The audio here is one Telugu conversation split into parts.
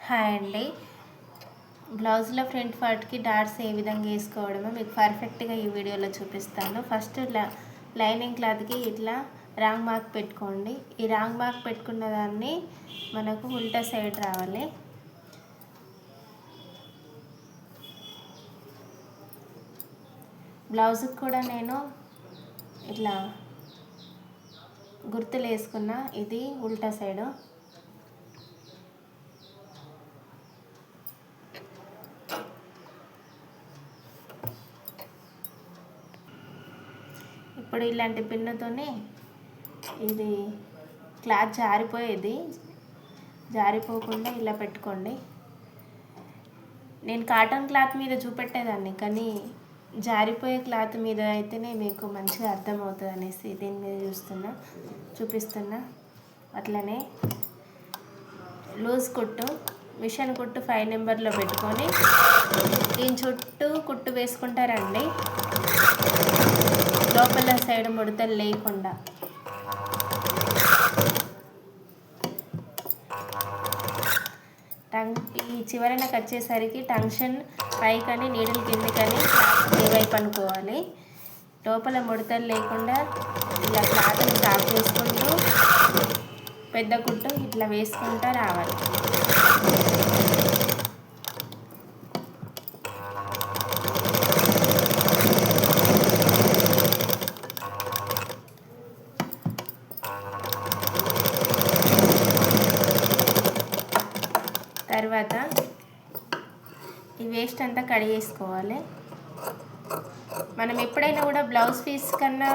హాయ్ అండి. బ్లౌజ్లో ఫ్రంట్ పార్ట్కి డాట్స్ ఏ విధంగా వేసుకోవడమో మీకు పర్ఫెక్ట్గా ఈ వీడియోలో చూపిస్తాను. ఫస్ట్ లైనింగ్ క్లాత్కి ఇట్లా రాంగ్ మార్క్ పెట్టుకోండి. ఈ రాంగ్ మార్క్ పెట్టుకున్న దాన్ని మనకు ఉల్టా సైడ్ రావాలి. బ్లౌజ్కి కూడా నేను ఇట్లా గుర్తులు వేసుకున్నా. ఇది ఉల్టా సైడు. ఇప్పుడు ఇలాంటి పిన్నుతోనే ఇది క్లాత్ జారిపోకుండా ఇలా పెట్టుకోండి. నేను కాటన్ క్లాత్ మీద చూపెట్టేదాన్ని, కానీ జారిపోయే క్లాత్ మీద అయితేనే మీకు మంచిగా అర్థమవుతుంది అనేసి దీని మీద చూపిస్తున్నా. అట్లనే లూజ్ కుట్టు, మిషన్ కుట్టు 5 నెంబర్లో పెట్టుకొని దీని చుట్టూ కుట్టు వేసుకుంటారండి, లోపల సైడ్ ముడతలు లేకుండా. ఈ చివరనకు వచ్చేసరికి టంక్షన్ పైకని నీడిల్ కిందకని ఏ వైపు అనుకోవాలి. లోపల ముడతలు లేకుండా ఇలా క్లాత్ని సాఫ్ చేసుకుంటూ పెద్ద కుట్టు ఇట్లా వేసుకుంటూ రావాలి. తర్వాత ఈ వేస్ట్ అంతా కడిగేసుకోవాలి. మనం ఎప్పుడైనా కూడా బ్లౌజ్ పీస్ కన్నా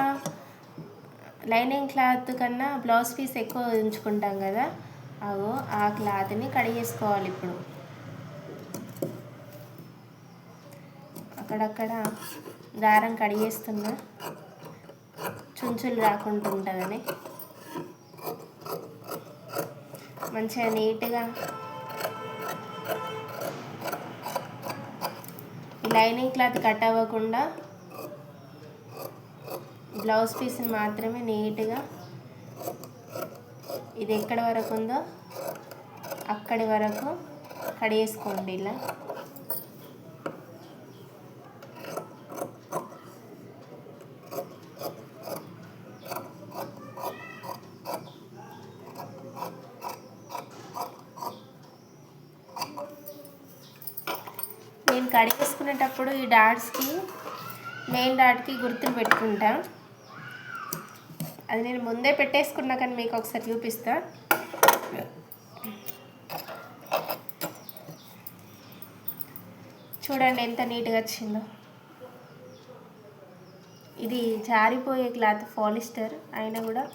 లైనింగ్ క్లాత్ కన్నా బ్లౌజ్ పీస్ ఎక్కువ ఉంచుకుంటాం కదా, ఆ క్లాత్ని కడిగేసుకోవాలి. ఇప్పుడు అక్కడక్కడ దారం కడిగేస్తున్నా, చుంచులు రాకుండా ఉంటుందని. మంచిగా నీట్గా లైనింగ్ క్లాత్ కట్ అవ్వకుండా బ్లౌజ్ పీస్ని మాత్రమే నీట్గా ఇది ఎక్కడి వరకు ఉందో అక్కడి వరకు కడిగేసుకోండి. ఇలా నేను కడిగేసుకునేటప్పుడు ఈ డాట్స్కి మెయిన్ డాట్కి గుర్తులు పెట్టుకుంటా. అది నేను ముందే పెట్టేసుకున్నా, కానీ మీకు ఒకసారి చూపిస్తా. చూడండి ఎంత నీట్గా వచ్చిందో. ఇది జారిపోయే క్లాత్ పాలిస్టర్ అయినా కూడా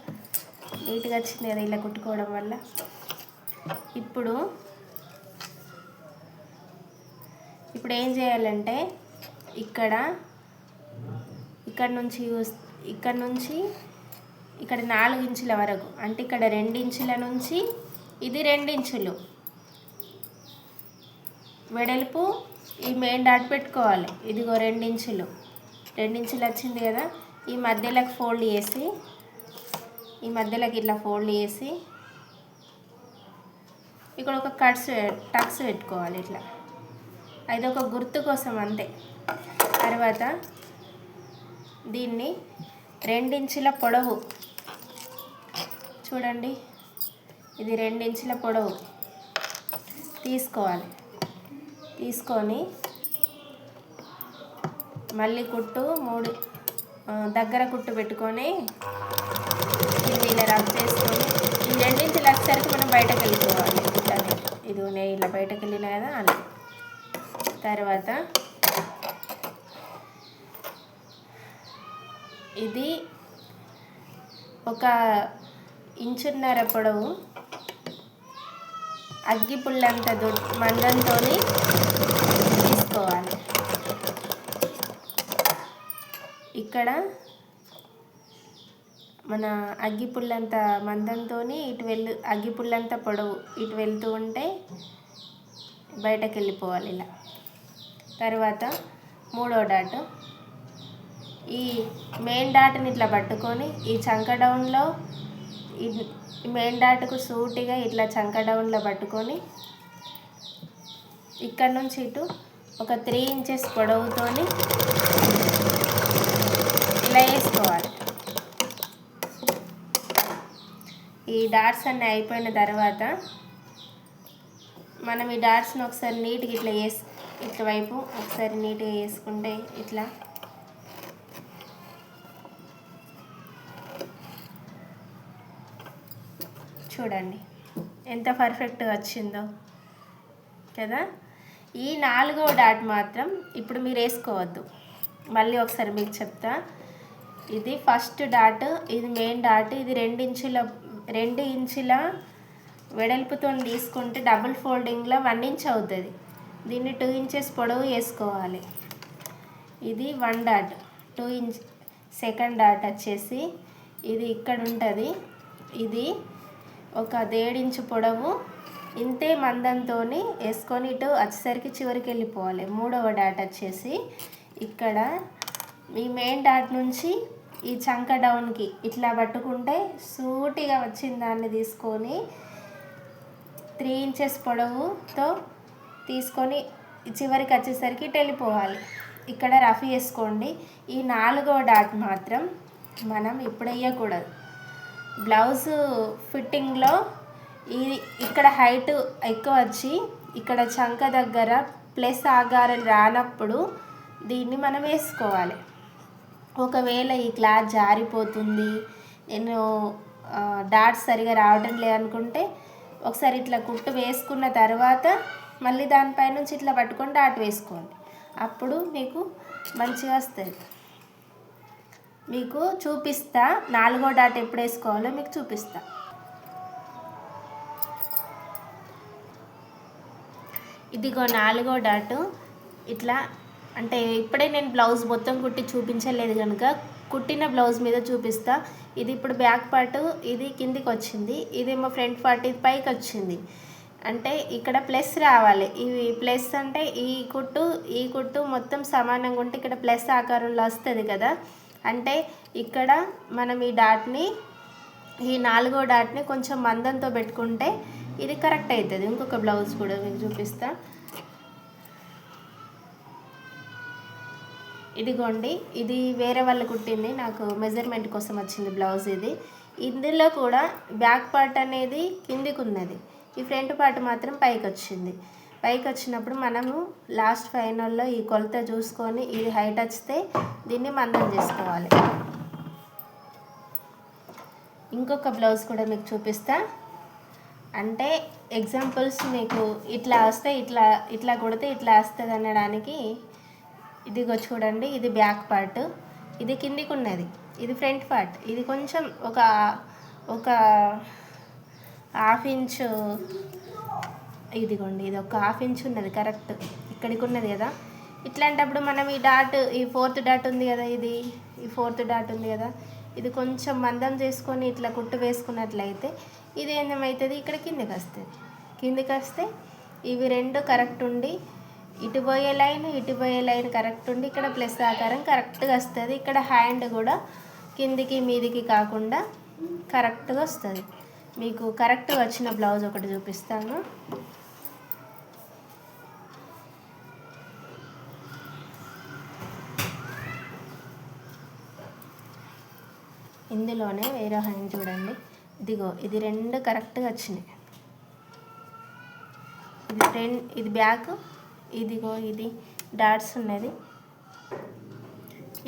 నీట్గా వచ్చింది కదా ఇలా కుట్టుకోవడం వల్ల. ఇప్పుడు ఏం చేయాలంటే ఇక్కడ నుంచి ఇక్కడ 4 ఇంచుల వరకు, అంటే ఇక్కడ 2 ఇంచుల నుంచి ఇది 2 ఇంచులు వెడల్పు ఈ మెయిన్ డాట్ పెట్టుకోవాలి. ఇదిగో 2 ఇంచులు వచ్చింది కదా. ఈ మధ్యలోకి ఫోల్డ్ చేసి ఇట్లా ఫోల్డ్ చేసి ఇక్కడ ఒక టక్స్ పెట్టుకోవాలి ఇట్లా. అది ఒక గుర్తు కోసం అంతే. తర్వాత దీన్ని 2 ఇంచుల పొడవు, చూడండి ఇది 2 ఇంచుల పొడవు తీసుకొని మళ్ళీ కుట్టు 3 దగ్గర కుట్టు పెట్టుకొని ఇలా రబ్ చేసుకొని ఈ 2 ఇంచులు వచ్చేసరికి మనం బయటకు వెళ్ళిపోవాలి. ఇట్లానే ఇది నేను ఇలా బయటకు వెళ్ళినా కదా అలా. తర్వాత ఇది 1.5 ఇంచు పొడవు అగ్గి పుల్లంత మందంతో తీసుకోవాలి. ఇక్కడ మన అగ్గి పుల్లంత మందంతో అగ్గి పుల్లంత పొడవు ఇటు వెళ్తూ ఉంటే బయటకు వెళ్ళిపోవాలి ఇలా. తర్వాత 3వ డాట్, ఈ మెయిన్ డాట్ని ఇట్లా పట్టుకొని ఈ చంక డౌన్లో ఈ మెయిన్ డాట్కు సూటిగా ఇట్లా చంక డౌన్లో పట్టుకొని ఇక్కడ నుంచి ఇటు ఒక 3 ఇంచెస్ పొడవుతోని ఇలా వేసుకోవాలి. ఈ డాట్స్ అన్నీ అయిపోయిన తర్వాత మనం ఈ డాట్స్ని ఒకసారి నీట్గా ఇట్లా ఇట్లా వైపు ఒకసారి నీట్గా వేసుకుంటే ఇట్లా చూడండి ఎంత పర్ఫెక్ట్గా వచ్చిందో కదా. ఈ 4వ డాట్ మాత్రం ఇప్పుడు మీరు వేసుకోవద్దు, మళ్ళీ ఒకసారి మీకు చెప్తా. ఇది ఫస్ట్ డాట్, ఇది మెయిన్ డాట్. ఇది 2 ఇంచుల వెడల్పుతో తీసుకుంటే డబుల్ ఫోల్డింగ్లో 1 ఇంచ్ అవుతుంది. దీన్ని 2 ఇంచెస్ పొడవు వేసుకోవాలి. ఇది 1 డాట్, 2 ఇంచ్. సెకండ్ డాట్ వచ్చేసి ఇది ఇక్కడ ఉంటుంది. ఇది ఒక 1.5 ఇంచు పొడవు ఇంతే మందంతో వేసుకొని ఇటు వచ్చేసరికి చివరికి వెళ్ళిపోవాలి. 3వ డాట్ వచ్చేసి ఇక్కడ ఈ మెయిన్ డాట్ నుంచి ఈ చంక డౌన్కి ఇట్లా పట్టుకుంటే సూటిగా వచ్చిన దాన్ని తీసుకొని 3 ఇంచెస్ పొడవుతో తీసుకొని చివరికి వచ్చేసరికి ఇటు వెళ్ళిపోవాలి. ఇక్కడ రఫ్ చేసుకోండి. ఈ 4వ డాట్ మాత్రం మనం ఇప్పుడు వేయకూడదు. బ్లౌజ్ ఫిట్టింగ్లో ఇక్కడ హైట్ ఎక్కువ వచ్చి ఇక్కడ చంక దగ్గర ప్లస్ ఆకారం రానప్పుడు దీన్ని మనం వేసుకోవాలి. ఒకవేళ ఈ క్లాత్ జారిపోతుంది, నేను డాట్స్ సరిగా రావడం లేదనుకుంటే ఒకసారి ఇట్లా కుట్టు వేసుకున్న తర్వాత మళ్ళీ దానిపై నుంచి ఇట్లా పట్టుకొని డాట్ వేసుకోండి. అప్పుడు మీకు మంచిగా వస్తుంది. మీకు చూపిస్తా 4వ డాట్ ఎప్పుడు వేసుకోవాలో మీకు చూపిస్తా. ఇదిగో 4వ డాట్. ఇట్లా అంటే ఇప్పుడే నేను బ్లౌజ్ మొత్తం కుట్టి చూపించలేదు కనుక కుట్టిన బ్లౌజ్ మీద చూపిస్తా. ఇది ఇప్పుడు బ్యాక్ పార్ట్ ఇది కిందికి వచ్చింది, ఇదేమో ఫ్రంట్ పార్ట్ ఇది పైకి వచ్చింది. అంటే ఇక్కడ ప్లస్ రావాలి. ఇవి ప్లస్ అంటే ఈ కుట్టు మొత్తం సమానంగా ఉంటే ఇక్కడ ప్లస్ ఆకారంలో వస్తుంది కదా. అంటే ఇక్కడ మనం ఈ డాట్ని, ఈ 4వ డాట్ని కొంచెం మందంతో పెట్టుకుంటే ఇది కరెక్ట్ అవుతుంది. ఇంకొక బ్లౌజ్ కూడా మీకు చూపిస్తా. ఇదిగోండి, ఇది వేరే వాళ్ళు కుట్టింది, నాకు మెజర్మెంట్ కోసం వచ్చింది బ్లౌజ్ ఇది. ఇందులో కూడా బ్యాక్ పార్ట్ అనేది కిందికి ఉన్నది, ఈ ఫ్రంట్ పార్ట్ మాత్రం పైకి వచ్చింది. పైకి వచ్చినప్పుడు మనము లాస్ట్ ఫైనల్లో ఈ కొలత చూసుకొని ఇది హైట్ వస్తే దీన్ని మందం చేసుకోవాలి. ఇంకొక బ్లౌజ్ కూడా మీకు చూపిస్తా. అంటే ఎగ్జాంపుల్స్ మీకు ఇట్లా వస్తే ఇట్లా కొడితే ఇట్లా వస్తుంది అనడానికి. ఇదిగో చూడండి, ఇది బ్యాక్ పార్ట్, ఇది కిందికి ఉన్నది, ఇది ఫ్రంట్ పార్ట్. ఇది కొంచెం ఒక 1/2 ఇంచు, ఇదిగోండి ఇది ఒక 1/2 ఇంచు ఉన్నది కరెక్ట్, ఇక్కడికి ఉన్నది కదా. ఇట్లాంటప్పుడు మనం ఈ డాట్, ఈ 4th డాట్ ఉంది కదా, ఈ 4th డాట్ ఉంది కదా, ఇది కొంచెం మందం చేసుకొని ఇట్లా కుట్టు వేసుకున్నట్లయితే ఇది ఏమవుతుంది, ఇక్కడ కిందికి వస్తుంది. కిందికి వస్తే ఇవి 2 కరెక్ట్ ఉండి ఇటు పోయే లైన్ కరెక్ట్ ఉండి ఇక్కడ ప్లస్ ఆకారం కరెక్ట్గా వస్తుంది. ఇక్కడ హ్యాండ్ కూడా కిందికి మీదికి కాకుండా కరెక్ట్గా వస్తుంది. మీకు కరెక్ట్గా వచ్చిన బ్లౌజ్ ఒకటి చూపిస్తాను. ఇందులోనే వేరే హ్యాండ్ చూడండి, ఇదిగో ఇది 2 కరెక్ట్గా వచ్చినాయి. ఇది బ్యాక్, ఇదిగో ఇది డాట్స్ ఉన్నది,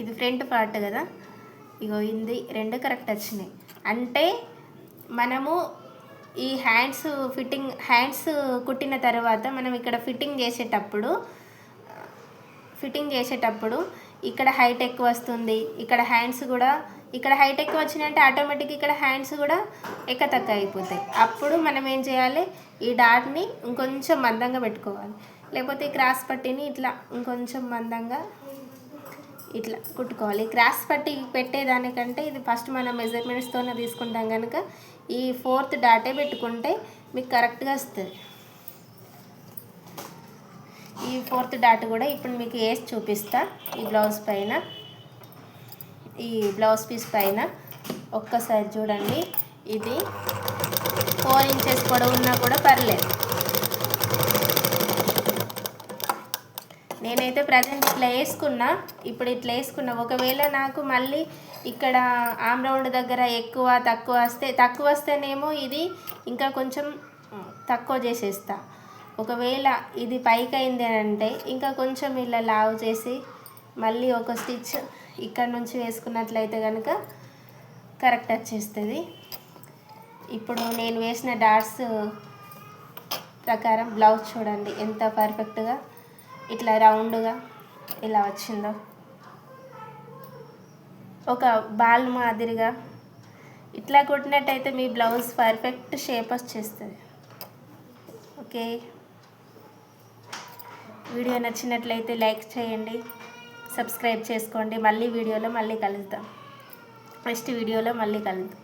ఇది ఫ్రంట్ పార్ట్ కదా. ఇగో ఇది 2 కరెక్ట్ వచ్చినాయి. అంటే మనము ఈ హ్యాండ్స్ కుట్టిన తర్వాత మనం ఇక్కడ ఫిట్టింగ్ చేసేటప్పుడు ఇక్కడ హైట్ ఎక్కువ వస్తుంది, ఇక్కడ హ్యాండ్స్ కూడా ఇక్కడ హైట్ ఎక్కువ వచ్చినాయంటే ఆటోమేటిక్గా ఇక్కడ హ్యాండ్స్ కూడా తక్కువ అయిపోతాయి. అప్పుడు మనం ఏం చేయాలి, ఈ డాట్ని ఇంకొంచెం మందంగా పెట్టుకోవాలి. లేకపోతే ఈ క్రాస్ పట్టీని ఇట్లా ఇంకొంచెం మందంగా ఇట్లా కుట్టుకోవాలి. క్రాస్ పట్టీ పెట్టేదానికంటే ఇది ఫస్ట్ మనం మెజర్మెంట్స్తోనే తీసుకుంటాం కనుక ఈ 4th డాటే పెట్టుకుంటే మీకు కరెక్ట్గా వస్తుంది. ఈ 4th డాట్ కూడా ఇప్పుడు మీకు వేసి చూపిస్తా. ఈ బ్లౌజ్ పైన, ఈ బ్లౌజ్ పీస్ పైన ఒక్కసారి చూడండి. ఇది 4 ఇంచెస్ పొడవు ఉన్నా కూడా పర్లేదు. నేనైతే ప్రజెంట్ ఇట్లా వేసుకున్నా, ఇప్పుడు ఇట్లా వేసుకున్నా. ఒకవేళ నాకు మళ్ళీ ఇక్కడ ఆమ్ రౌండ్ దగ్గర ఎక్కువ తక్కువ వస్తేనేమో ఇది ఇంకా కొంచెం తక్కువ చేసేస్తా. ఒకవేళ ఇది పైకి అయింది అని అంటే ఇంకా కొంచెం ఇలా లావు చేసి మళ్ళీ ఒక స్టిచ్ ఇక్కడ నుంచి వేసుకున్నట్లయితే కనుక కరెక్ట్ వచ్చేస్తుంది. ఇప్పుడు నేను వేసిన డాట్స్ ప్రకారం బ్లౌజ్ చూడండి ఎంత పర్ఫెక్ట్గా ఇట్లా రౌండ్గా ఇలా వచ్చిందో, ఒక బాల్ మాదిరిగా ఇట్లా కుట్టినట్టయితే మీ బ్లౌజ్ పర్ఫెక్ట్ షేప్ వచ్చేస్తుంది. ఓకే, వీడియో నచ్చినట్లయితే లైక్ చేయండి, సబ్స్క్రైబ్ చేసుకోండి. మళ్ళీ వీడియోలో మళ్ళీ కలుద్దాం, నెక్స్ట్ వీడియోలో మళ్ళీ కలుద్దాం.